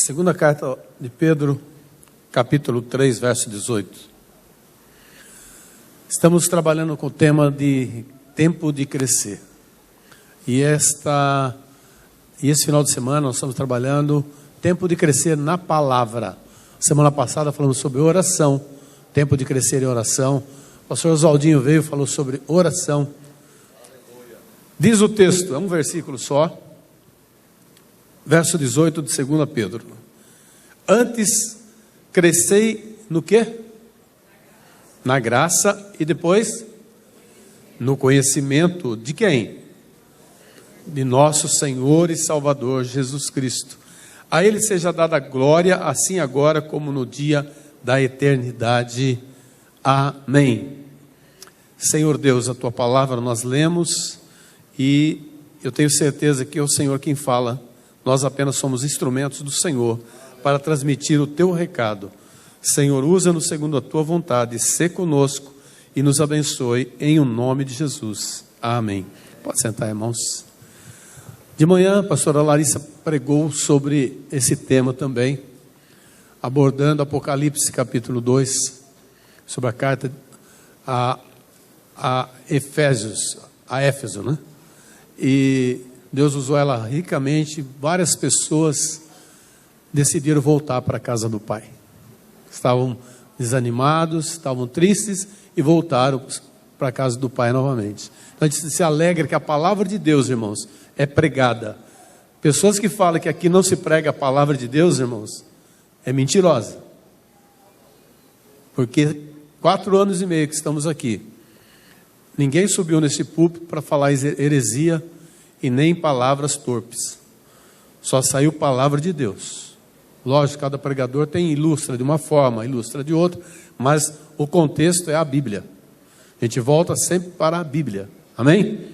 Segunda carta de Pedro, capítulo 3, verso 18. Estamos trabalhando com o tema de tempo de crescer. E esse final de semana nós estamos trabalhando tempo de crescer na palavra. Semana passada falamos sobre oração, tempo de crescer em oração. O pastor Oswaldinho veio e falou sobre oração. Diz o texto, é um versículo só, verso 18 de 2 Pedro. Antes crescei no quê? Na graça e depois no conhecimento de quem? De nosso Senhor e Salvador Jesus Cristo. A Ele seja dada glória, assim agora como no dia da eternidade. Amém. Senhor Deus, a Tua palavra nós lemos e eu tenho certeza que é o Senhor quem fala. Nós apenas somos instrumentos do Senhor para transmitir o Teu recado. Senhor, usa-nos segundo a Tua vontade, sê conosco e nos abençoe em o nome de Jesus. Amém. Pode sentar, irmãos. De manhã, a pastora Larissa pregou sobre esse tema também, abordando Apocalipse capítulo 2, sobre a carta a Éfeso, né? E Deus usou ela ricamente. Várias pessoas decidiram voltar para a casa do Pai. Estavam desanimados, estavam tristes e voltaram para a casa do Pai novamente. Então a gente se alegra que a palavra de Deus, irmãos, é pregada. Pessoas que falam que aqui não se prega a palavra de Deus, irmãos, é mentirosa. Porque 4 anos e meio que estamos aqui, ninguém subiu nesse púlpito para falar heresia e nem palavras torpes. Só saiu palavra de Deus. Lógico, cada pregador ilustra de uma forma, ilustra de outra, mas o contexto é a Bíblia. A gente volta sempre para a Bíblia. Amém?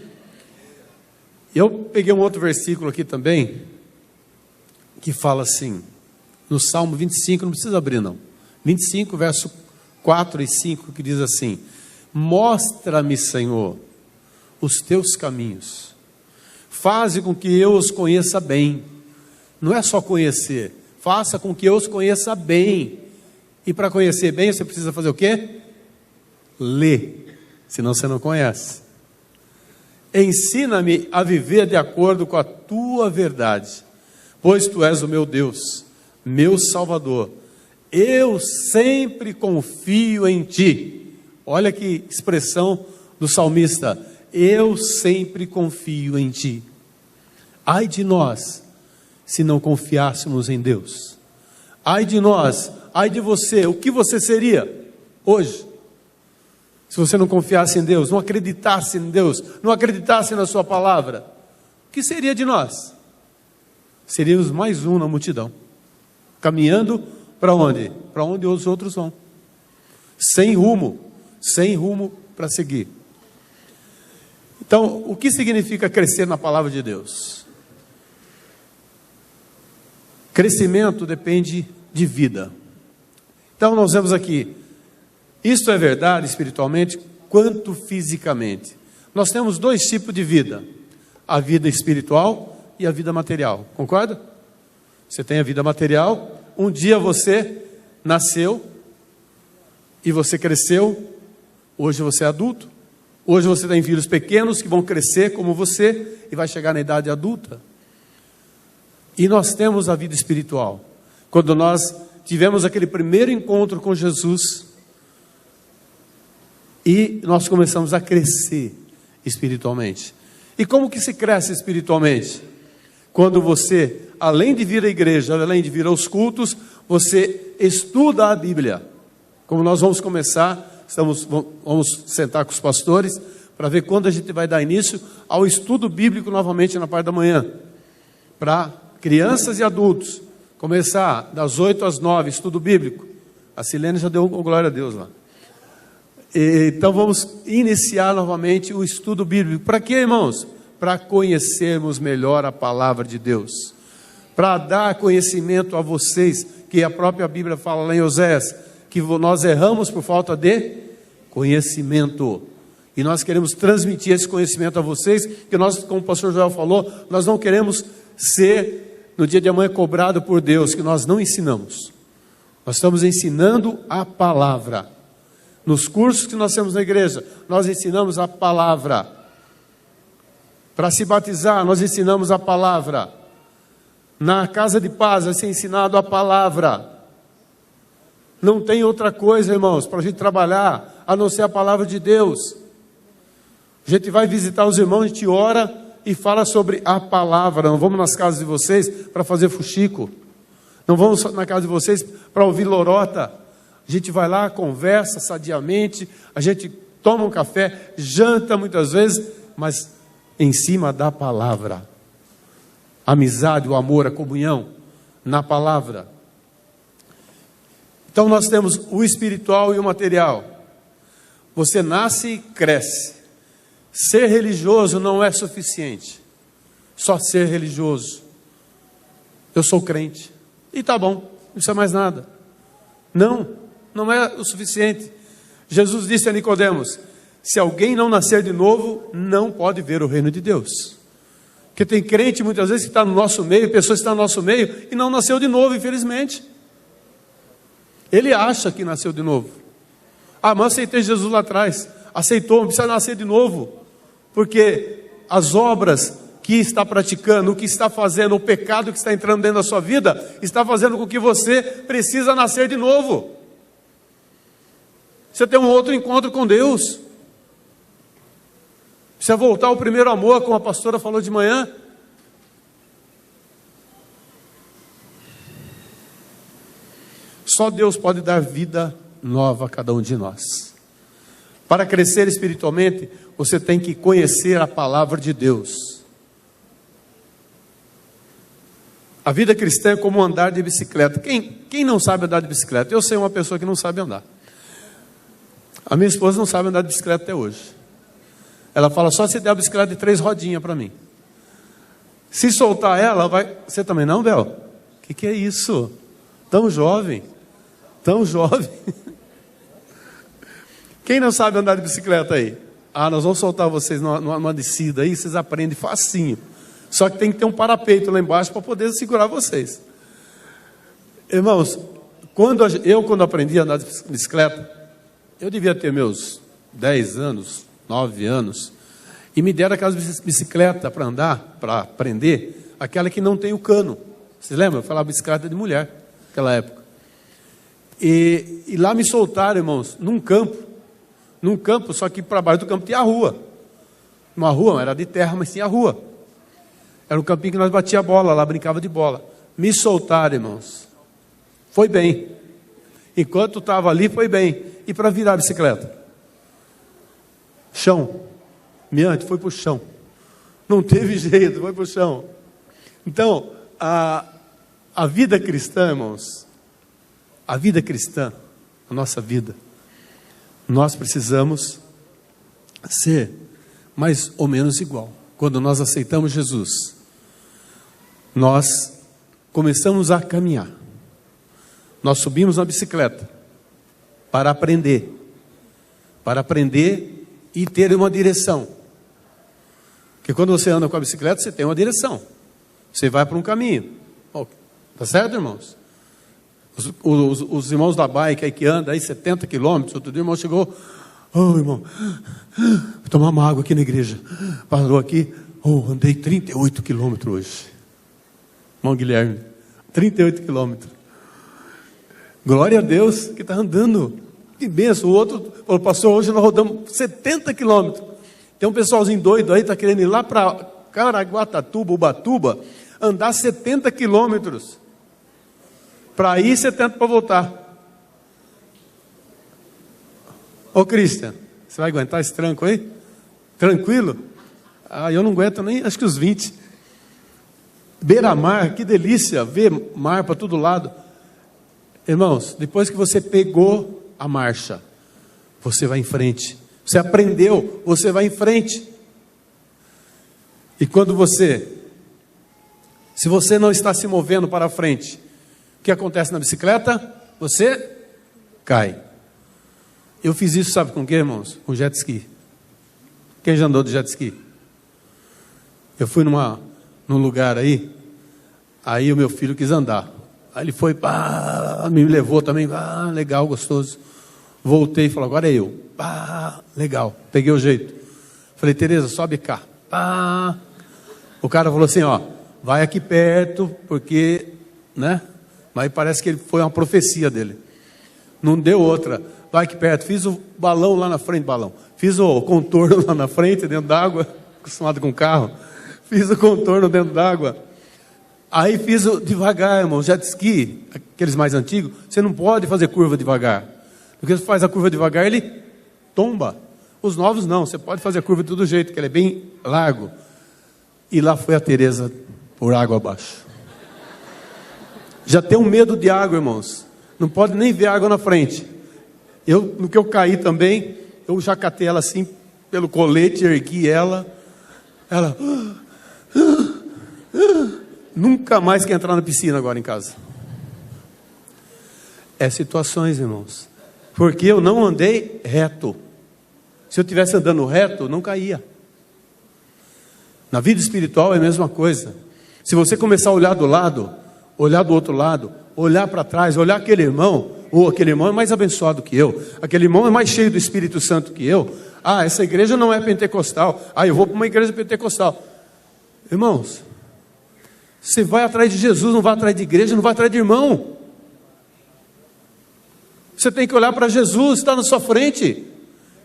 Eu peguei um outro versículo aqui também, que fala assim, no Salmo 25, não precisa abrir não. 25, verso 4 e 5, que diz assim: mostra-me, Senhor, os teus caminhos. Faze com que eu os conheça bem. Não é só conhecer, faça com que eu os conheça bem. E para conhecer bem, você precisa fazer o quê? Ler, senão você não conhece. Ensina-me a viver de acordo com a tua verdade, pois tu és o meu Deus, meu Salvador. Eu sempre confio em ti. Olha que expressão do salmista. Eu sempre confio em ti. Ai de nós, se não confiássemos em Deus. Ai de nós, ai de você, o que você seria hoje? Se você não confiasse em Deus, não acreditasse em Deus, não acreditasse na sua palavra, o que seria de nós? Seríamos mais um na multidão, caminhando para onde? Para onde os outros vão. Sem rumo para seguir. Então, o que significa crescer na palavra de Deus? Crescimento depende de vida. Então, nós vemos aqui, isto é verdade espiritualmente quanto fisicamente. Nós temos 2 tipos de vida: a vida espiritual e a vida material. Concorda? Você tem a vida material. Um dia você nasceu e você cresceu. Hoje você é adulto. Hoje você tem filhos pequenos que vão crescer como você e vai chegar na idade adulta. E nós temos a vida espiritual. Quando nós tivemos aquele primeiro encontro com Jesus e nós começamos a crescer espiritualmente. E como que se cresce espiritualmente? Quando você, além de vir à igreja, além de vir aos cultos, você estuda a Bíblia. Como nós vamos começar, vamos sentar com os pastores para ver quando a gente vai dar início ao estudo bíblico novamente na parte da manhã. Para crianças e adultos, começar das 8 às 9, estudo bíblico. A Silene já deu glória a Deus lá. Então vamos iniciar novamente o estudo bíblico. Para quê, irmãos? Para conhecermos melhor a palavra de Deus. Para dar conhecimento a vocês, que a própria Bíblia fala lá em Oséias, que nós erramos por falta de conhecimento. E nós queremos transmitir esse conhecimento a vocês, que nós, como o pastor Joel falou, nós não queremos ser no dia de amanhã cobrado por Deus, que nós não ensinamos. Nós estamos ensinando a palavra. Nos cursos que nós temos na igreja, nós ensinamos a palavra. Para se batizar, nós ensinamos a palavra. Na casa de paz vai ser ensinado a palavra. Não tem outra coisa, irmãos, para a gente trabalhar, a não ser a palavra de Deus. A gente vai visitar os irmãos, a gente ora e fala sobre a palavra. Não vamos nas casas de vocês para fazer fuxico. Não vamos na casa de vocês para ouvir lorota. A gente vai lá, conversa sadiamente, a gente toma um café, janta muitas vezes, mas em cima da palavra. A amizade, o amor, a comunhão na palavra. Então nós temos o espiritual e o material. Você nasce e cresce. Ser religioso não é suficiente. Só ser religioso. Eu sou crente. E tá bom, não precisa mais nada. Não é o suficiente. Jesus disse a Nicodemos: se alguém não nascer de novo, não pode ver o reino de Deus. Porque tem crente muitas vezes que está no nosso meio, pessoas que estão no nosso meio e não nasceu de novo, infelizmente. Ele acha que nasceu de novo. Ah, mas aceitei Jesus lá atrás. Aceitou, não precisa nascer de novo. Porque as obras que está praticando, o que está fazendo, o pecado que está entrando dentro da sua vida, está fazendo com que você precisa nascer de novo. Você tem um outro encontro com Deus. Precisa voltar ao primeiro amor, como a pastora falou de manhã. Só Deus pode dar vida nova a cada um de nós. Para crescer espiritualmente, você tem que conhecer a palavra de Deus. A vida cristã é como andar de bicicleta. Quem não sabe andar de bicicleta? Eu sei uma pessoa que não sabe andar. A minha esposa não sabe andar de bicicleta até hoje. Ela fala: só se der a bicicleta de 3 rodinhas para mim. Se soltar ela, vai... Você também não, Bel? O que é isso? Tão jovem. Tão jovem. Quem não sabe andar de bicicleta aí? Ah, nós vamos soltar vocês numa descida aí, vocês aprendem facinho. Só que tem que ter um parapeito lá embaixo para poder segurar vocês. Irmãos, quando aprendi a andar de bicicleta, eu devia ter meus 10 anos, 9 anos, e me deram aquelas bicicletas para andar, para aprender, aquela que não tem o cano. Vocês lembram? Eu falava bicicleta de mulher, naquela época. E lá me soltaram, irmãos, num campo, só que para baixo do campo tinha a rua. Uma rua, era de terra, mas tinha a rua. Era um campinho que nós batia bola lá, brincava de bola. Me soltaram, irmãos. Foi bem. Enquanto estava ali, foi bem. E para virar a bicicleta? Chão. Miante, foi para o chão. Não teve jeito, foi para o chão. Então, a vida cristã, irmãos, a vida cristã, a nossa vida, nós precisamos ser mais ou menos igual. Quando nós aceitamos Jesus, nós começamos a caminhar. Nós subimos na bicicleta para aprender e ter uma direção. Porque quando você anda com a bicicleta, você tem uma direção. Você vai para um caminho. Tá certo, irmãos? Os irmãos da bike aí que andam aí 70 quilômetros, outro dia o irmão chegou: irmão, vou tomar uma água aqui na igreja. Parou aqui, andei 38 quilômetros hoje. Irmão Guilherme, 38 quilômetros. Glória a Deus que está andando. Que benção. O outro falou: pastor, hoje nós rodamos 70 quilômetros. Tem um pessoalzinho doido aí, está querendo ir lá para Caraguatatuba, Ubatuba, andar 70 quilômetros. Para ir, 70 para voltar. Ô Cristian, você vai aguentar esse tranco aí? Tranquilo? Eu não aguento nem, acho que os 20. Beira-mar, que delícia, ver mar para todo lado. Irmãos, depois que você pegou a marcha, você vai em frente. Você aprendeu, você vai em frente. E quando se você não está se movendo para frente, o que acontece na bicicleta? Você cai. Eu fiz isso, sabe com o que, irmãos? Com jet ski. Quem já andou de jet ski? Eu fui num lugar aí, Aí o meu filho quis andar. Aí ele foi, me levou também, legal, gostoso. Voltei e falou, agora é eu. Legal, peguei o jeito. Falei, Tereza, sobe cá. O cara falou assim, ó, vai aqui perto, porque, né? Mas parece que foi uma profecia dele. Não deu outra. Vai aqui perto. Fiz o balão lá na frente, Fiz o contorno lá na frente, dentro d'água, acostumado com carro. Fiz o contorno dentro d'água. Aí fiz devagar, irmão, jet ski, aqueles mais antigos, você não pode fazer curva devagar. Porque você faz a curva devagar, ele tomba. Os novos não, você pode fazer a curva de todo jeito, que ele é bem largo. E lá foi a Tereza por água abaixo. Já tem um medo de água, irmãos. Não pode nem ver água na frente. No que eu caí também, eu já catei ela assim, pelo colete, ergui ela. Ela... Nunca mais quer entrar na piscina agora em casa. É situações, irmãos. Porque eu não andei reto. Se eu estivesse andando reto, não caía. Na vida espiritual é a mesma coisa. Se você começar a olhar do lado, olhar do outro lado, olhar para trás, olhar aquele irmão, ou aquele irmão é mais abençoado que eu, aquele irmão é mais cheio do Espírito Santo que eu, essa igreja não é pentecostal, eu vou para uma igreja pentecostal. Irmãos, você vai atrás de Jesus, não vai atrás de igreja, não vai atrás de irmão. Você tem que olhar para Jesus, está na sua frente.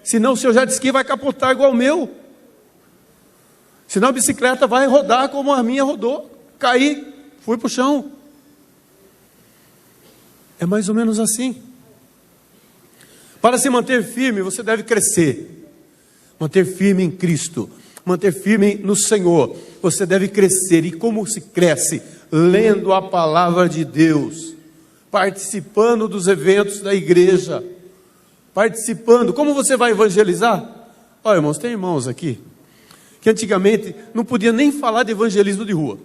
Senão o seu jet ski vai capotar igual o meu. Senão a bicicleta vai rodar como a minha rodou. Caí, fui para o chão. É mais ou menos assim. Para se manter firme, você deve crescer. Manter firme em Cristo. Manter firme no Senhor. Você deve crescer. E como se cresce? Lendo a palavra de Deus. Participando dos eventos da igreja. Participando. Como você vai evangelizar? Olha, irmãos, tem irmãos aqui que antigamente não podia nem falar de evangelismo de rua.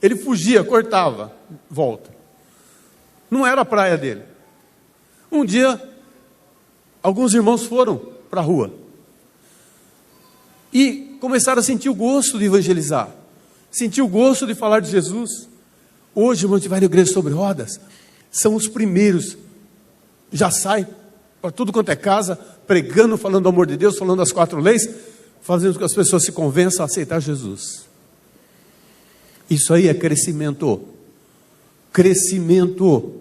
Ele fugia, cortava, volta. Não era a praia dele. Um dia, alguns irmãos foram para a rua. E começaram a sentir o gosto de evangelizar. Sentir o gosto de falar de Jesus. Hoje, irmãos, a gente vai na igreja sobre rodas. São os primeiros. Já sai para tudo quanto é casa, pregando, falando do amor de Deus, falando das 4 leis, fazendo com que as pessoas se convençam a aceitar Jesus. Isso aí é crescimento. Crescimento.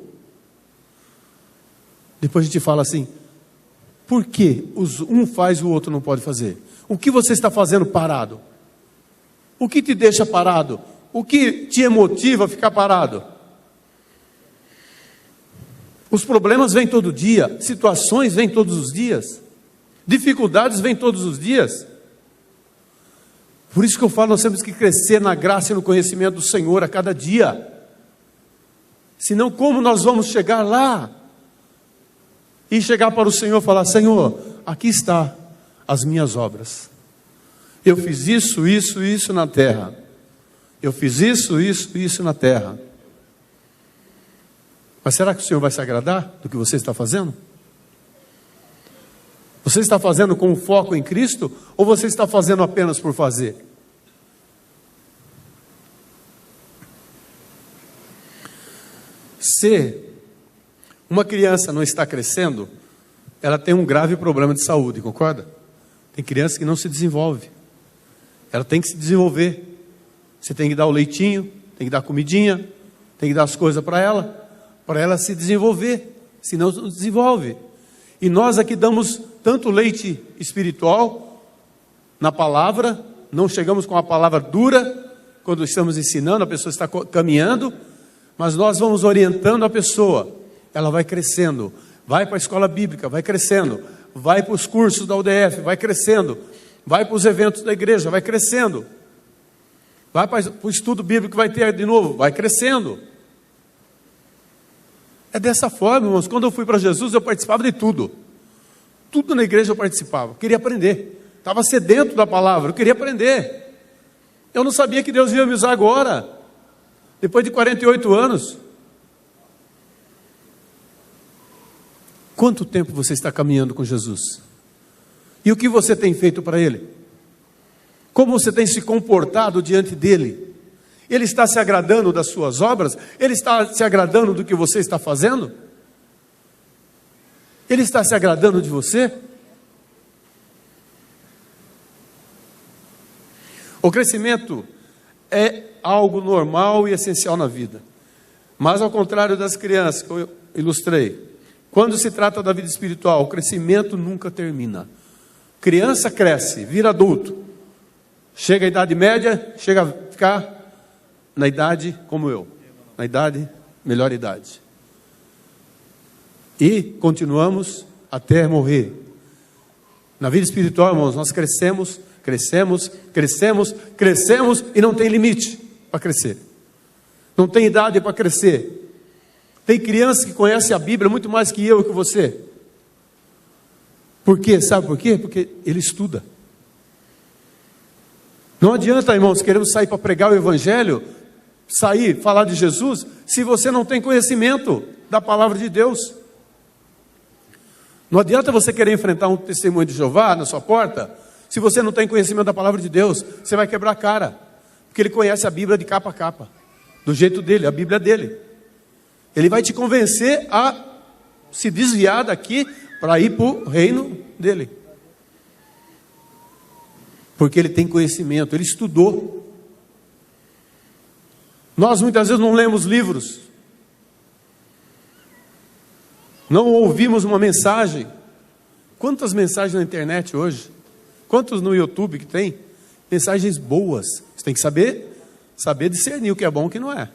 Depois a gente fala assim, por que um faz e o outro não pode fazer? O que você está fazendo parado? O que te deixa parado? O que te motiva a ficar parado? Os problemas vêm todo dia, situações vêm todos os dias, dificuldades vêm todos os dias. Por isso que eu falo, nós temos que crescer na graça e no conhecimento do Senhor a cada dia. Senão, como nós vamos chegar lá? E chegar para o Senhor e falar, Senhor, aqui está as minhas obras. Eu fiz isso, isso, isso na terra. Eu fiz isso, isso, isso na terra. Mas será que o Senhor vai se agradar do que você está fazendo? Você está fazendo com foco em Cristo? Ou você está fazendo apenas por fazer? Se uma criança não está crescendo, ela tem um grave problema de saúde, concorda? Tem criança que não se desenvolve. Ela tem que se desenvolver. Você tem que dar o leitinho, tem que dar comidinha, tem que dar as coisas para ela se desenvolver. Senão não desenvolve. E nós aqui damos tanto leite espiritual na palavra, não chegamos com a palavra dura quando estamos ensinando, a pessoa está caminhando, mas nós vamos orientando a pessoa. Ela vai crescendo, vai para a escola bíblica, vai crescendo, vai para os cursos da UDF, vai crescendo, vai para os eventos da igreja, vai crescendo, vai para o estudo bíblico que vai ter de novo, vai crescendo. É dessa forma, irmãos. Quando eu fui para Jesus, eu participava de tudo. Tudo na igreja eu participava, queria aprender. Estava sedento da palavra, eu queria aprender. Eu não sabia que Deus ia me usar agora, depois de 48 anos. Quanto tempo você está caminhando com Jesus? E o que você tem feito para Ele? Como você tem se comportado diante dEle? Ele está se agradando das suas obras? Ele está se agradando do que você está fazendo? Ele está se agradando de você? O crescimento é algo normal e essencial na vida. Mas ao contrário das crianças que eu ilustrei, quando se trata da vida espiritual, o crescimento nunca termina. Criança cresce, vira adulto, chega à idade média, chega a ficar na idade como eu, na idade, melhor idade. E continuamos até morrer. Na vida espiritual, irmãos, nós crescemos e não tem limite para crescer. Não tem idade para crescer. Tem crianças que conhecem a Bíblia muito mais que eu e que você. Por quê? Sabe por quê? Porque ele estuda. Não adianta, irmãos, queremos sair para pregar o Evangelho, sair, falar de Jesus, se você não tem conhecimento da palavra de Deus. Não adianta você querer enfrentar um testemunho de Jeová na sua porta, se você não tem conhecimento da palavra de Deus. Você vai quebrar a cara, porque ele conhece a Bíblia de capa a capa, do jeito dele, a Bíblia dele. Ele vai te convencer a se desviar daqui para ir para o reino dele, porque ele tem conhecimento, ele estudou. Nós muitas vezes não lemos livros, não ouvimos uma mensagem. Quantas mensagens na internet hoje? Quantos no YouTube que tem? Mensagens boas. Você tem que saber discernir o que é bom e o que não é.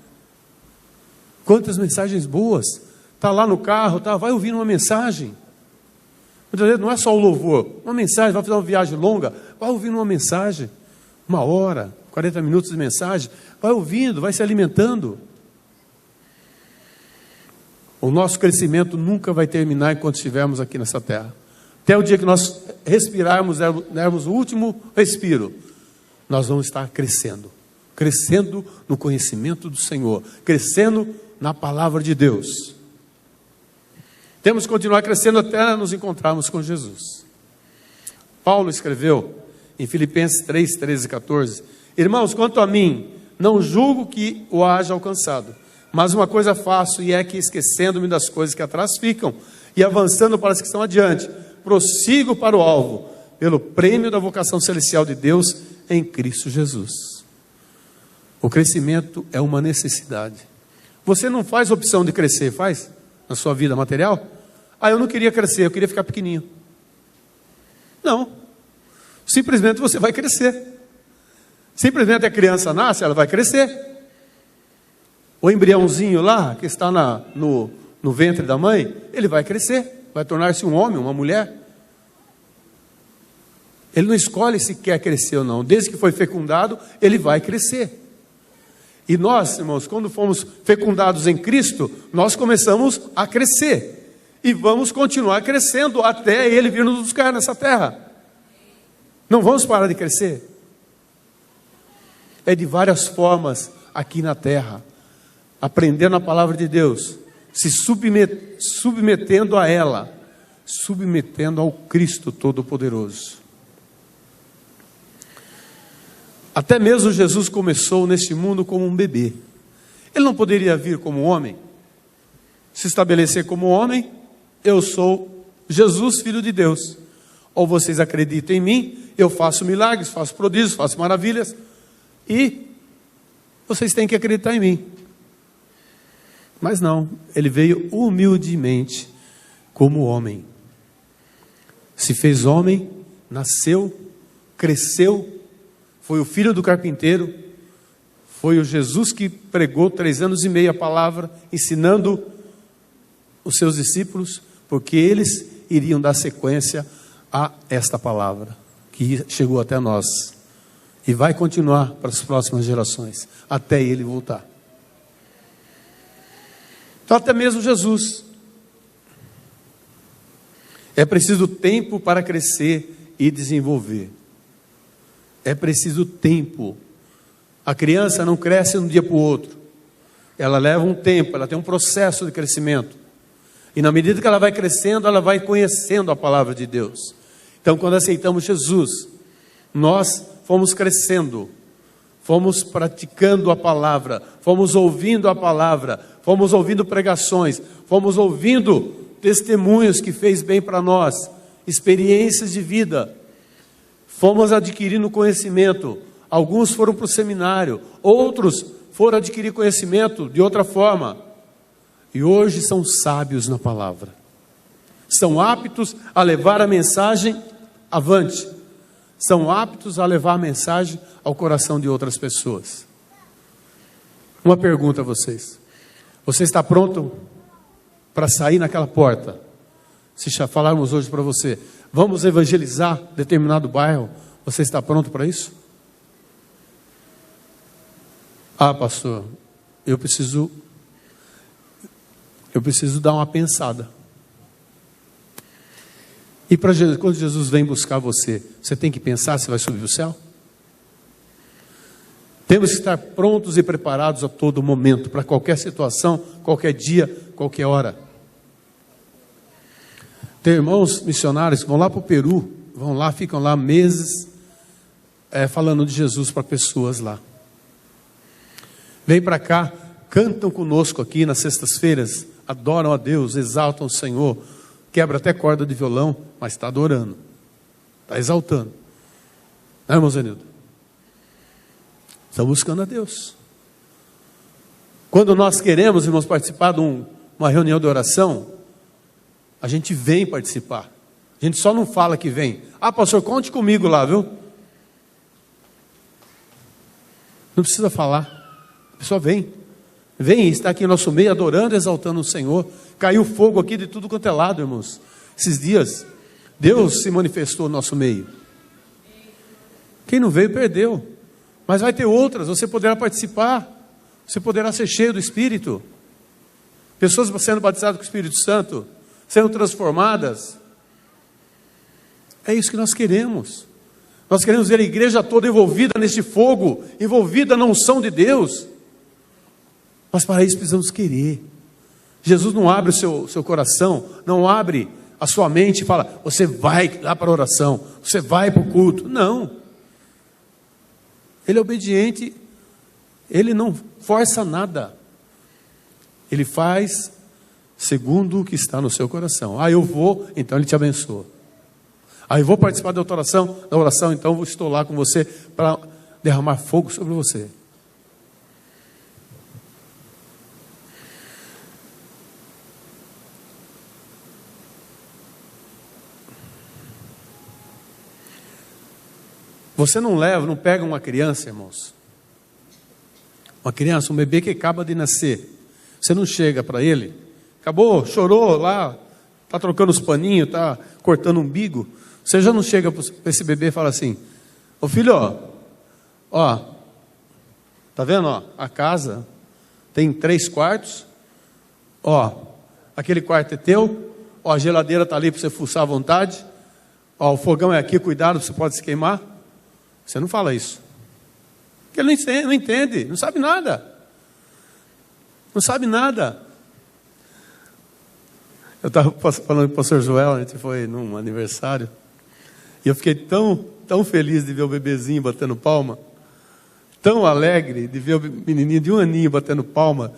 Quantas mensagens boas. Está lá no carro, vai ouvindo uma mensagem. Muitas vezes não é só o louvor, uma mensagem, vai fazer uma viagem longa, vai ouvindo uma mensagem, 1 hora, 40 minutos de mensagem, vai ouvindo, vai se alimentando. O nosso crescimento nunca vai terminar enquanto estivermos aqui nessa terra. Até o dia que nós respirarmos, dermos o último respiro, nós vamos estar crescendo. Crescendo no conhecimento do Senhor, crescendo na palavra de Deus. Temos que continuar crescendo até nos encontrarmos com Jesus. Paulo escreveu em Filipenses 3, 13 e 14: Irmãos, quanto a mim, não julgo que o haja alcançado, mas uma coisa faço, e é que, esquecendo-me das coisas que atrás ficam, e avançando para as que estão adiante, prossigo para o alvo, pelo prêmio da vocação celestial de Deus em Cristo Jesus. O crescimento é uma necessidade. Você não faz opção de crescer, faz? Na sua vida material? Eu não queria crescer, eu queria ficar pequenininho. Não. Simplesmente você vai crescer. Simplesmente a criança nasce, ela vai crescer. O embriãozinho lá, que está no ventre da mãe, ele vai crescer, vai tornar-se um homem, uma mulher. Ele não escolhe se quer crescer ou não. Desde que foi fecundado, ele vai crescer. E nós, irmãos, quando fomos fecundados em Cristo, nós começamos a crescer. E vamos continuar crescendo até Ele vir nos buscar nessa terra. Não vamos parar de crescer. É de várias formas aqui na terra. Aprendendo a palavra de Deus, se submetendo a ela, submetendo ao Cristo Todo-Poderoso. Até mesmo Jesus começou neste mundo como um bebê. Ele não poderia vir como homem, se estabelecer como homem. Eu sou Jesus, Filho de Deus. Ou vocês acreditam em mim, eu faço milagres, faço prodígios, faço maravilhas, e vocês têm que acreditar em mim. Mas não, ele veio humildemente como homem. Se fez homem, nasceu, cresceu, foi o filho do carpinteiro, foi o Jesus que pregou 3 anos e meio a palavra, ensinando os seus discípulos, porque eles iriam dar sequência a esta palavra, que chegou até nós, e vai continuar para as próximas gerações, até ele voltar. Então até mesmo Jesus, é preciso tempo para crescer e desenvolver. É preciso tempo. A criança não cresce de um dia para o outro. Ela leva um tempo, ela tem um processo de crescimento. E na medida que ela vai crescendo, ela vai conhecendo a palavra de Deus. Então quando aceitamos Jesus, nós fomos crescendo, fomos praticando a palavra, fomos ouvindo a palavra, fomos ouvindo pregações, fomos ouvindo testemunhos que fez bem para nós, experiências de vida, fomos adquirindo conhecimento. Alguns foram para o seminário, outros foram adquirir conhecimento de outra forma, e hoje são sábios na palavra, são aptos a levar a mensagem avante, são aptos a levar a mensagem ao coração de outras pessoas. Uma pergunta a vocês: você está pronto para sair naquela porta? Se falarmos hoje para você, vamos evangelizar determinado bairro, você está pronto para isso? Ah, pastor, eu preciso dar uma pensada. E para Jesus, quando Jesus vem buscar você, você tem que pensar se vai subir o céu? Temos que estar prontos e preparados a todo momento, para qualquer situação, qualquer dia, qualquer hora. Tem irmãos missionários que vão lá para o Peru, vão lá, ficam lá meses, falando de Jesus para pessoas lá. Vêm para cá, cantam conosco aqui nas sextas-feiras, adoram a Deus, exaltam o Senhor, quebra até corda de violão, mas está adorando, está exaltando. Não é, irmão Zenildo? Estão buscando a Deus. Quando nós queremos, irmãos, participar de uma reunião de oração, a gente vem participar. A gente só não fala que vem. Ah, pastor, conte comigo lá, viu? Não precisa falar. A pessoa vem. Vem, está aqui em nosso meio, adorando, exaltando o Senhor. Caiu fogo aqui de tudo quanto é lado, irmãos. Esses dias, Deus se manifestou no nosso meio. Quem não veio, perdeu. Mas vai ter outras, você poderá participar. Você poderá ser cheio do Espírito. Pessoas sendo batizadas com o Espírito Santo, sendo transformadas. É isso que nós queremos. Nós queremos ver a igreja toda envolvida neste fogo, envolvida na unção de Deus. Mas para isso precisamos querer. Jesus não abre o seu coração, não abre a sua mente e fala, você vai lá para a oração, você vai para o culto. Não. Ele é obediente, ele não força nada. Ele faz segundo o que está no seu coração. Ah, eu vou, então ele te abençoa. Ah, eu vou participar da oração, então eu estou lá com você para derramar fogo sobre você. Você não pega uma criança, irmãos. Uma criança, um bebê que acaba de nascer. Você não chega para ele, acabou, chorou lá, está trocando os paninhos, está cortando o umbigo. Você já não chega para esse bebê e fala assim, ô filho, ó, tá vendo, ó, a casa tem 3 quartos, ó, aquele quarto é teu, ó, a geladeira está ali para você fuçar à vontade, ó, o fogão é aqui, cuidado, você pode se queimar. Você não fala isso. Porque ele não entende, não sabe nada. Não sabe nada. Eu estava falando com o pastor Joel, a gente foi num aniversário, e eu fiquei tão feliz de ver o bebezinho batendo palma, tão alegre de ver o menininho de 1 aninho batendo palma,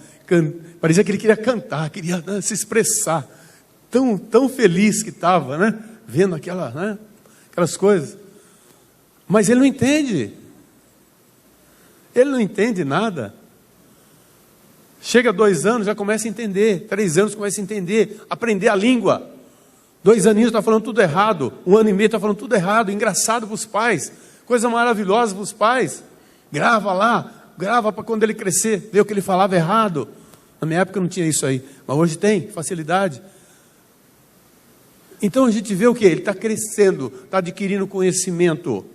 parecia que ele queria cantar, queria se expressar, tão feliz que estava, né? Vendo aquelas coisas. Mas ele não entende. Ele não entende nada. Chega a 2 anos, já começa a entender. 3 anos, começa a entender. Aprender a língua. 2 aninhos está falando tudo errado. 1 ano e meio está falando tudo errado. Engraçado para os pais. Coisa maravilhosa para os pais. Grava lá. Grava para quando ele crescer. Ver o que ele falava errado. Na minha época não tinha isso aí. Mas hoje tem. Facilidade. Então a gente vê o que? Ele está crescendo. Está adquirindo conhecimento.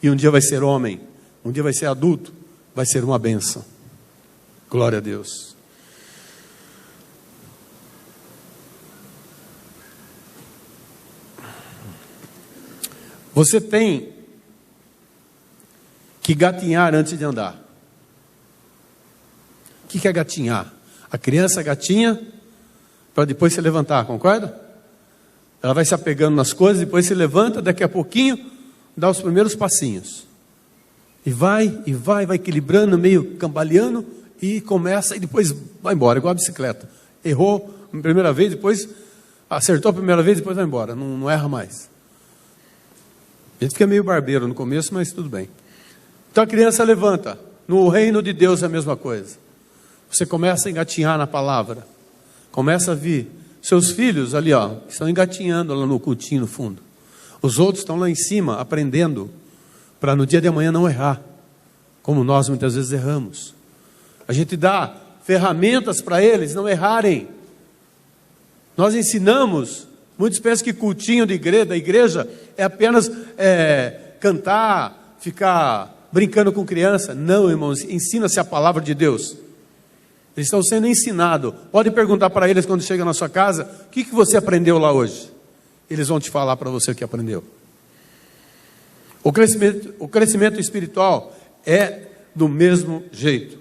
E um dia vai ser homem, um dia vai ser adulto, vai ser uma bênção. Glória a Deus. Você tem que gatinhar antes de andar. O que é gatinhar? A criança gatinha para depois se levantar, concorda? Ela vai se apegando nas coisas, depois se levanta, daqui a pouquinho dá os primeiros passinhos. E vai equilibrando, meio cambaleando, e começa, e depois vai embora, igual a bicicleta. Errou a primeira vez, depois acertou a primeira vez, depois vai embora, não erra mais. A gente fica meio barbeiro no começo, mas tudo bem. Então a criança levanta. No reino de Deus é a mesma coisa. Você começa a engatinhar na palavra. Começa a vir. Seus filhos ali, ó, estão engatinhando lá no cultinho no fundo. Os outros estão lá em cima, aprendendo, para no dia de amanhã não errar, como nós muitas vezes erramos. A gente dá ferramentas para eles não errarem. Nós ensinamos, muitos pensam que cultinho da igreja é apenas cantar, ficar brincando com criança. Não, irmãos, ensina-se a palavra de Deus. Eles estão sendo ensinados. Pode perguntar para eles quando chega na sua casa, o que você aprendeu lá hoje? Eles vão te falar para você o que aprendeu. O crescimento espiritual é do mesmo jeito.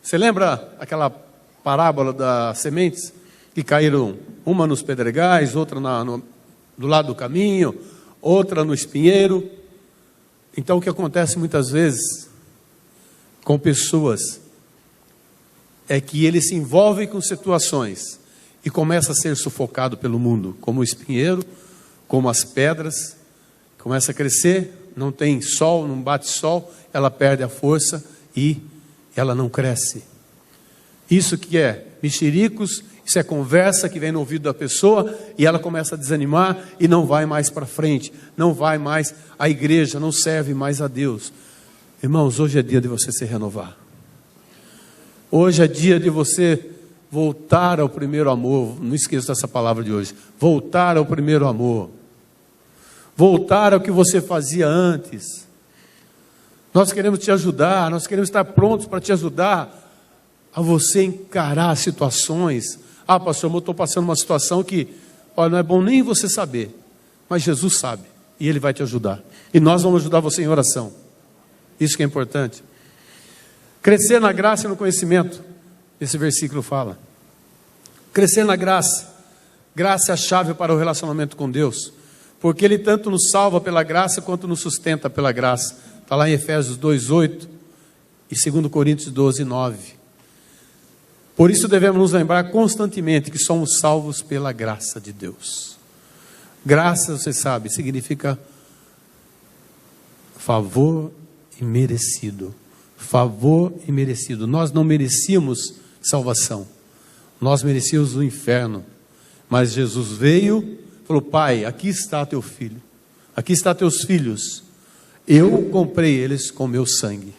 Você lembra aquela parábola das sementes que caíram, uma nos pedregais, outra do lado do caminho, outra no espinheiro? Então o que acontece muitas vezes com pessoas é que ele se envolve com situações e começa a ser sufocado pelo mundo, como o espinheiro, como as pedras, começa a crescer, não tem sol, não bate sol, ela perde a força e ela não cresce. Isso que é mexericos, isso é conversa que vem no ouvido da pessoa e ela começa a desanimar e não vai mais para frente, não vai mais à igreja, não serve mais a Deus. Irmãos, hoje é dia de você se renovar. Hoje é dia de você voltar ao primeiro amor. Não esqueça dessa palavra de hoje. Voltar ao primeiro amor. Voltar ao que você fazia antes. Nós queremos te ajudar, nós queremos estar prontos para te ajudar a você encarar situações. Ah, pastor, eu estou passando uma situação que, olha, não é bom nem você saber, mas Jesus sabe, e Ele vai te ajudar. E nós vamos ajudar você em oração. Isso que é importante. Crescer na graça e no conhecimento, esse versículo fala. Crescer na graça. Graça é a chave para o relacionamento com Deus, porque Ele tanto nos salva pela graça, quanto nos sustenta pela graça. Está lá em Efésios 2:8 e 2 Coríntios 12:9. Por isso devemos nos lembrar constantemente que somos salvos pela graça de Deus. Graça, você sabe, significa favor imerecido. Favor imerecido. Nós não merecíamos salvação. Nós merecíamos o inferno. Mas Jesus veio e falou: Pai, aqui está teu filho. Aqui está teus filhos. Eu comprei eles com meu sangue.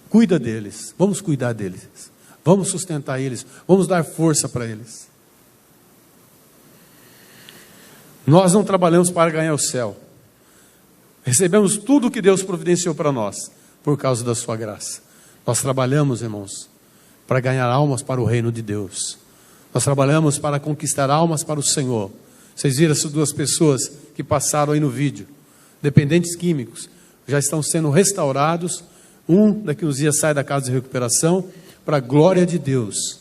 Cuida deles. Vamos cuidar deles. Vamos sustentar eles. Vamos dar força para eles. Nós não trabalhamos para ganhar o céu. Recebemos tudo o que Deus providenciou para nós, por causa da sua graça. Nós trabalhamos, irmãos, para ganhar almas para o reino de Deus. Nós trabalhamos para conquistar almas para o Senhor. Vocês viram essas duas pessoas que passaram aí no vídeo. Dependentes químicos. Já estão sendo restaurados. Daqui uns dias sai da casa de recuperação, para a glória de Deus.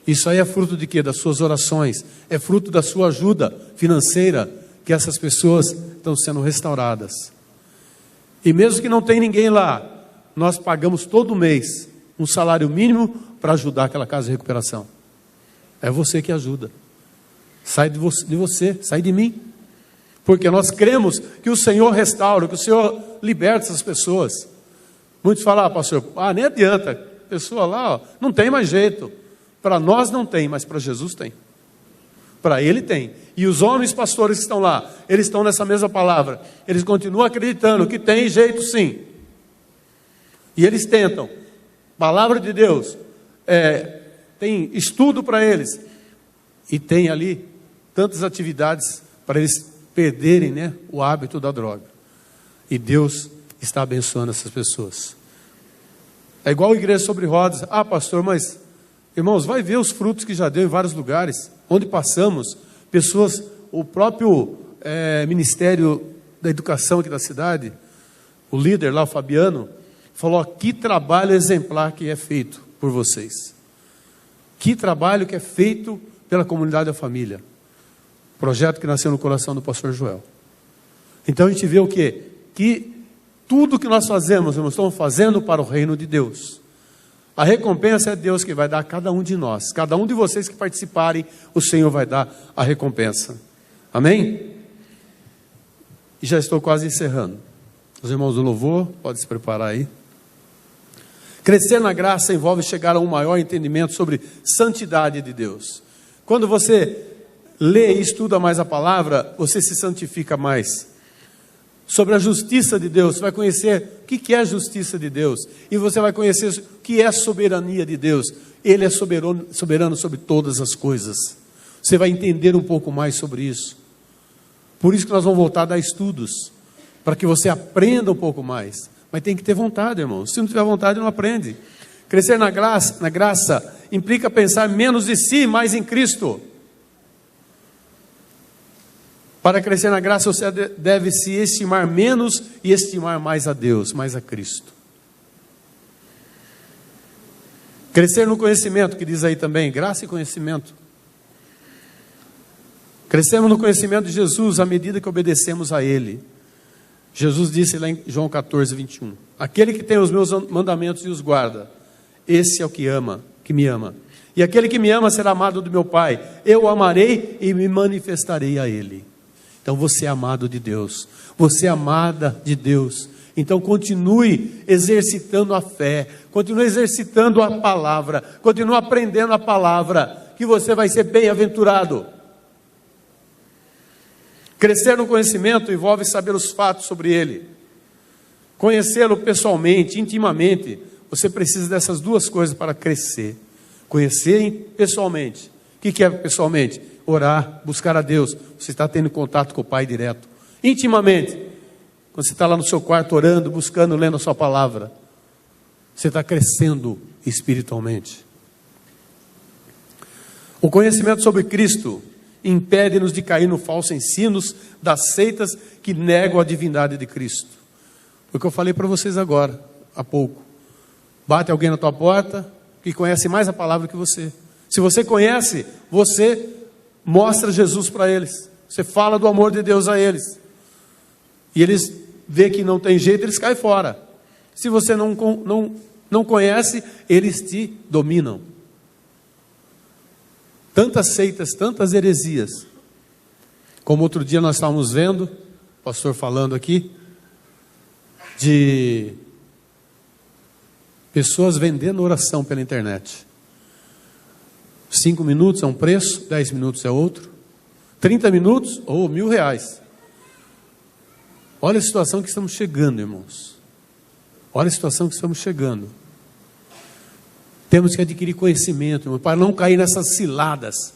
Isso aí é fruto de quê? Das suas orações. É fruto da sua ajuda financeira, que essas pessoas estão sendo restauradas. E mesmo que não tem ninguém lá, nós pagamos todo mês um salário mínimo para ajudar aquela casa de recuperação. É você que ajuda. Sai de você, sai de mim. Porque nós cremos que o Senhor restaura, que o Senhor liberta essas pessoas. Muitos falam: pastor, nem adianta, a pessoa lá não tem mais jeito. Para nós não tem, mas para Jesus tem. Para Ele tem. E os homens pastores que estão lá, eles estão nessa mesma palavra. Eles continuam acreditando que tem jeito sim. E eles tentam. Palavra de Deus. Tem estudo para eles. E tem ali tantas atividades para eles perderem, o hábito da droga. E Deus está abençoando essas pessoas. É igual a igreja sobre rodas. Ah, pastor, mas, irmãos, vai ver os frutos que já deu em vários lugares, onde passamos, pessoas, o próprio Ministério da Educação aqui da cidade, o líder lá, o Fabiano, falou: que trabalho exemplar que é feito por vocês. Que trabalho que é feito pela comunidade da família. Projeto que nasceu no coração do pastor Joel. Então a gente vê o quê? Que Tudo que nós fazemos, irmãos, estamos fazendo para o reino de Deus. A recompensa é Deus que vai dar a cada um de nós. Cada um de vocês que participarem, o Senhor vai dar a recompensa. Amém? E já estou quase encerrando. Os irmãos do louvor, podem se preparar aí. Crescer na graça envolve chegar a um maior entendimento sobre santidade de Deus. Quando você lê e estuda mais a palavra, você se santifica mais. Sobre a justiça de Deus, você vai conhecer o que é a justiça de Deus. E você vai conhecer o que é a soberania de Deus. Ele é soberano sobre todas as coisas. Você vai entender um pouco mais sobre isso. Por isso que nós vamos voltar a dar estudos, para que você aprenda um pouco mais. Mas tem que ter vontade, irmão. Se não tiver vontade, não aprende. Crescer na graça implica pensar menos de si, mais em Cristo. Para crescer na graça, você deve se estimar menos e estimar mais a Deus, mais a Cristo. Crescer no conhecimento, que diz aí também, graça e conhecimento. Crescemos no conhecimento de Jesus à medida que obedecemos a Ele. Jesus disse lá em João 14, 21. Aquele que tem os meus mandamentos e os guarda, esse é o que me ama. E aquele que me ama será amado do meu Pai. Eu o amarei e me manifestarei a Ele. Então você é amado de Deus. Você é amada de Deus. Então continue exercitando a fé. Continue exercitando a palavra. Continue aprendendo a palavra. Que você vai ser bem-aventurado. Crescer no conhecimento envolve saber os fatos sobre Ele. Conhecê-lo pessoalmente, intimamente. Você precisa dessas duas coisas para crescer. Conhecer pessoalmente. O que é pessoalmente? Orar, buscar a Deus. Você está tendo contato com o Pai direto. Intimamente. Quando você está lá no seu quarto orando, buscando, lendo a sua palavra. Você está crescendo espiritualmente. O conhecimento sobre Cristo impede-nos de cair no falso ensinos das seitas que negam a divindade de Cristo. Foi o que eu falei para vocês agora, há pouco. Bate alguém na tua porta que conhece mais a palavra que você. Se você conhece, você mostra Jesus para eles. Você fala do amor de Deus a eles. E eles vê que não tem jeito, eles caem fora. Se você não conhece, eles te dominam. Tantas seitas, tantas heresias. Como outro dia nós estávamos vendo, o pastor falando aqui, de pessoas vendendo oração pela internet. 5 minutos é um preço, 10 minutos é outro. 30 minutos ou R$1.000. Olha a situação que estamos chegando, irmãos. Olha a situação que estamos chegando. Temos que adquirir conhecimento, irmão, para não cair nessas ciladas.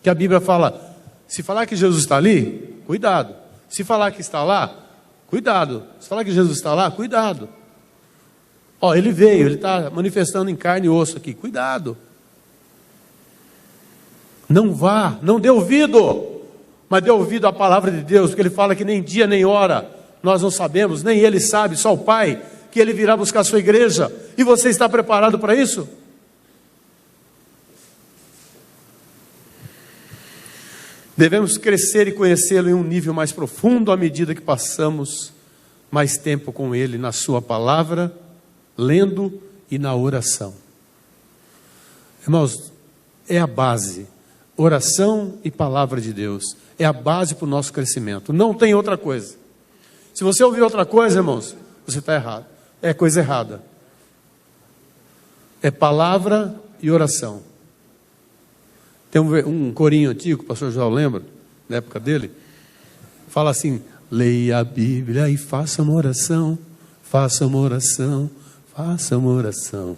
Que a Bíblia fala, se falar que Jesus está ali, cuidado. Se falar que está lá, cuidado. Se falar que Jesus está lá, cuidado. Ó, ele veio, ele está manifestando em carne e osso aqui, cuidado. Não vá, não dê ouvido, mas dê ouvido à palavra de Deus, porque ele fala que nem dia nem hora nós não sabemos, nem ele sabe, só o Pai, que ele virá buscar a sua igreja. E você está preparado para isso? Devemos crescer e conhecê-lo em um nível mais profundo à medida que passamos mais tempo com ele na sua palavra, lendo e na oração. Irmãos, é a base. Oração e palavra de Deus é a base para o nosso crescimento. Não tem outra coisa. Se você ouvir outra coisa, irmãos, você está errado. É coisa errada. É palavra e oração. Tem um corinho antigo, o pastor João lembra, na época dele, fala assim: leia a Bíblia e faça uma oração, faça uma oração, faça uma oração.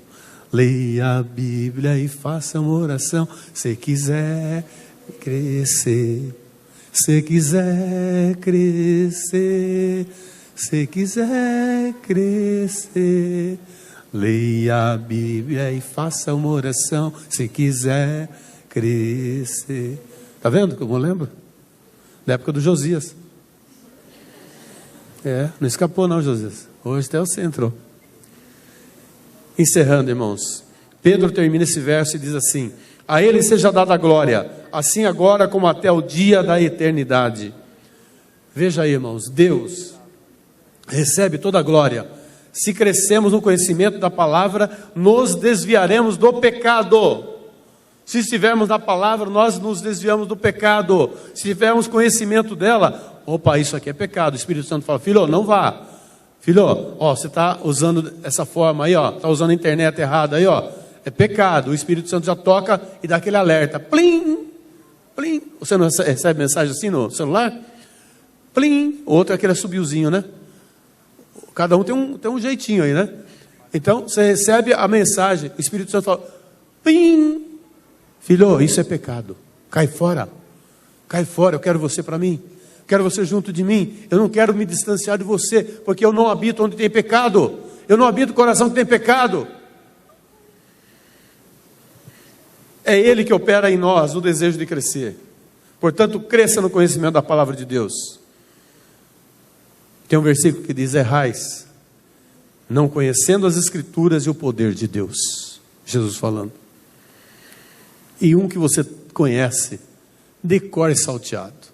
Leia a Bíblia e faça uma oração, se quiser crescer, se quiser crescer, se quiser crescer. Leia a Bíblia e faça uma oração, se quiser crescer. Está vendo como eu lembro? Da época do Josias. Não escapou não, Josias. Hoje até você entrou. Encerrando, irmãos, Pedro termina esse verso e diz assim: a ele seja dada a glória, assim agora como até o dia da eternidade. Veja aí, irmãos, Deus recebe toda a glória. Se crescemos no conhecimento da palavra, nos desviaremos do pecado. Se estivermos na palavra, nós nos desviamos do pecado. Se tivermos conhecimento dela, opa, isso aqui é pecado. O Espírito Santo fala, filho, não vá. Filho, ó, você está usando essa forma aí, ó, está usando a internet errada aí, ó, é pecado. O Espírito Santo já toca e dá aquele alerta. Plim, plim. Você não recebe mensagem assim no celular? Plim. O outro é aquele assobiozinho, né? Cada um tem um jeitinho aí, né? Então, você recebe a mensagem, o Espírito Santo fala, plim. Filho, isso é pecado. Cai fora. Cai fora, eu quero você para mim. Quero você junto de mim. Eu não quero me distanciar de você, porque eu não habito onde tem pecado. Eu não habito o coração que tem pecado. É Ele que opera em nós o desejo de crescer. Portanto, cresça no conhecimento da palavra de Deus. Tem um versículo que diz, errais, não conhecendo as Escrituras e o poder de Deus. Jesus falando. E um que você conhece, decore salteado.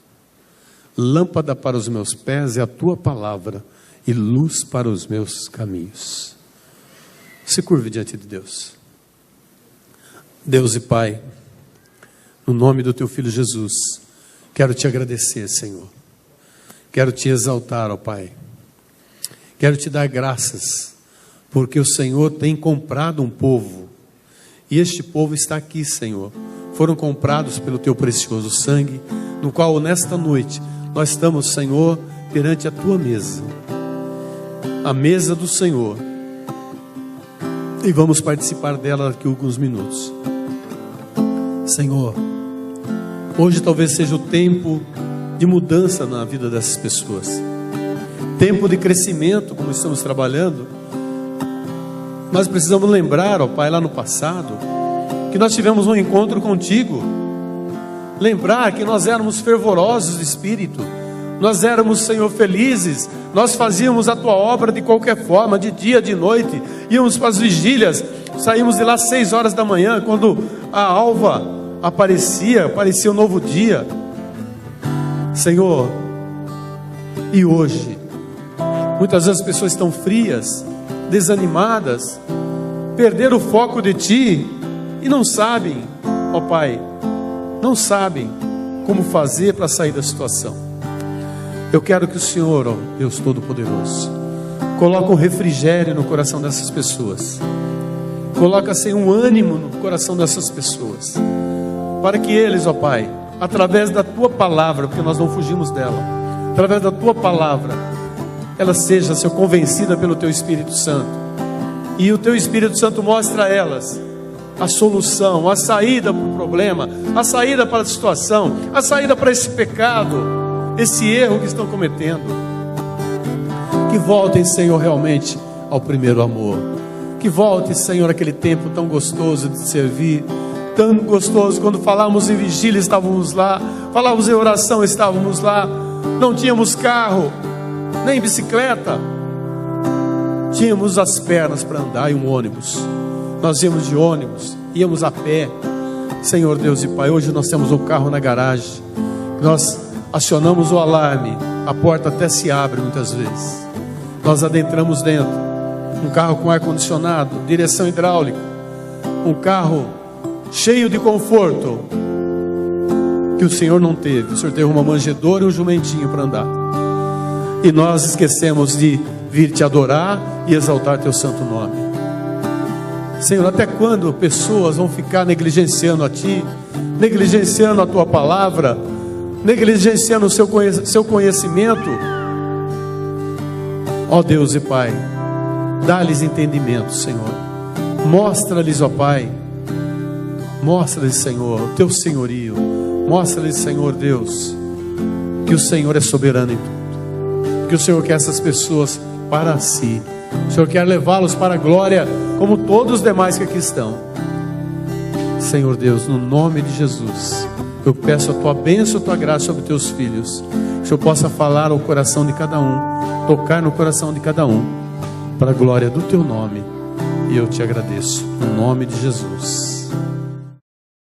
Lâmpada para os meus pés é a tua palavra e luz para os meus caminhos. Se curve diante de Deus. Deus e Pai, no nome do teu Filho Jesus, quero te agradecer, Senhor. Quero te exaltar, ó Pai. Quero te dar graças, porque o Senhor tem comprado um povo. E este povo está aqui, Senhor. Foram comprados pelo teu precioso sangue, no qual nesta noite nós estamos, Senhor, perante a tua mesa. A mesa do Senhor. E vamos participar dela daqui a alguns minutos. Senhor, hoje talvez seja o tempo de mudança na vida dessas pessoas. Tempo de crescimento, como estamos trabalhando. Nós precisamos lembrar, ó Pai, lá no passado, que nós tivemos um encontro contigo. Lembrar que nós éramos fervorosos de espírito. Nós éramos, Senhor, felizes. Nós fazíamos a tua obra de qualquer forma, de dia, de noite. Íamos para as vigílias. Saímos de lá às 6 horas da manhã, quando a alva aparecia um novo dia. Senhor, e hoje, muitas vezes as pessoas estão frias, desanimadas, perderam o foco de Ti e não sabem, ó Pai, não sabem como fazer para sair da situação. Eu quero que o Senhor, ó Deus Todo-Poderoso, coloque um refrigério no coração dessas pessoas, coloca assim um ânimo no coração dessas pessoas, para que eles, ó Pai, através da Tua palavra, porque nós não fugimos dela, através da Tua palavra, ela seja, Senhor, convencida pelo Teu Espírito Santo, e o Teu Espírito Santo mostra a elas a solução, a saída para o problema, a saída para a situação, a saída para esse pecado, esse erro que estão cometendo. Que voltem, Senhor, realmente ao primeiro amor. Que volte, Senhor, aquele tempo tão gostoso de servir, tão gostoso, quando falávamos em vigília, estávamos lá, falávamos em oração, estávamos lá, não tínhamos carro, nem bicicleta, tínhamos as pernas para andar e um ônibus. Nós íamos de ônibus, íamos a pé. Senhor Deus e Pai, hoje nós temos um carro na garagem, nós acionamos o alarme, a porta até se abre muitas vezes, nós adentramos dentro, um carro com ar-condicionado, direção hidráulica, um carro cheio de conforto, que o Senhor não teve. O Senhor teve uma manjedoura e um jumentinho para andar, e nós esquecemos de vir te adorar e exaltar teu santo nome. Senhor, até quando pessoas vão ficar negligenciando a Ti, negligenciando a Tua palavra, negligenciando o seu conhecimento? Ó Deus e Pai, dá-lhes entendimento, Senhor. Mostra-lhes, ó Pai, mostra-lhes, Senhor, o Teu senhorio. Mostra-lhes, Senhor Deus, que o Senhor é soberano em tudo, que o Senhor quer essas pessoas para si. O Senhor quer levá-los para a glória, como todos os demais que aqui estão. Senhor Deus, no nome de Jesus, eu peço a Tua bênção, a Tua graça sobre Teus filhos, que o Senhor possa falar ao coração de cada um, tocar no coração de cada um, para a glória do Teu nome. E eu te agradeço, no nome de Jesus.